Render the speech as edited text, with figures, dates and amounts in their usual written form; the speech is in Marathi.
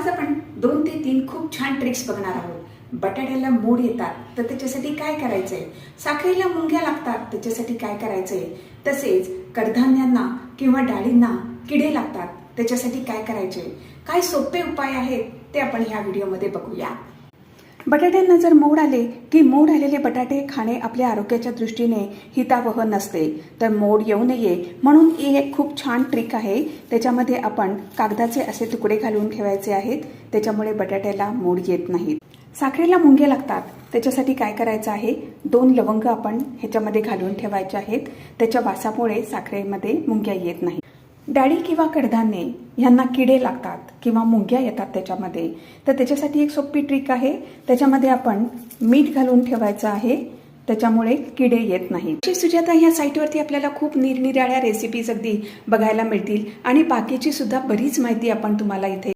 आज आपण 2 ते 3 खूप छान ट्रिक्स बघणार आहोत. बटाट्याला मोड येतात तर त्याच्यासाठी काय करायचंय, साखरेला मुंग्या लागतात त्याच्यासाठी काय करायचंय, तसेच कडधान्यांना किंवा डाळींना किडे लागतात त्याच्यासाठी काय करायचंय, काय सोपे उपाय आहेत ते आपण ह्या व्हिडिओमध्ये बघूया. बटाट्यांना जर मोड आले की मोड आलेले बटाटे खाणे आपल्या आरोग्याच्या दृष्टीने हितावह नसते. तर मोड येऊ नये म्हणून ही एक खूप छान ट्रिक आहे. त्याच्यामध्ये आपण कागदाचे असे तुकडे घालून ठेवायचे आहेत, त्याच्यामुळे बटाट्याला मोड येत नाहीत. साखरेला मुंगे लागतात त्याच्यासाठी काय करायचं आहे, 2 लवंग आपण ह्याच्यामध्ये घालून ठेवायचे आहेत. त्याच्या वासामुळे साखरेमध्ये मुंग्या येत नाही. डाळी किंवा कडधान्ये ह्यांना किडे लागतात किंवा मुंग्या येतात त्याच्यामध्ये, तर त्याच्यासाठी एक सोपी ट्रिक आहे. त्याच्यामध्ये आपण मीठ घालून ठेवायचं आहे, त्याच्यामुळे किडे येत नाहीत. सुजाता ह्या साईटवरती आपल्याला खूप निरनिराळ्या रेसिपीज अगदी बघायला मिळतील आणि बाकीची सुद्धा बरीच माहिती आपण तुम्हाला इथे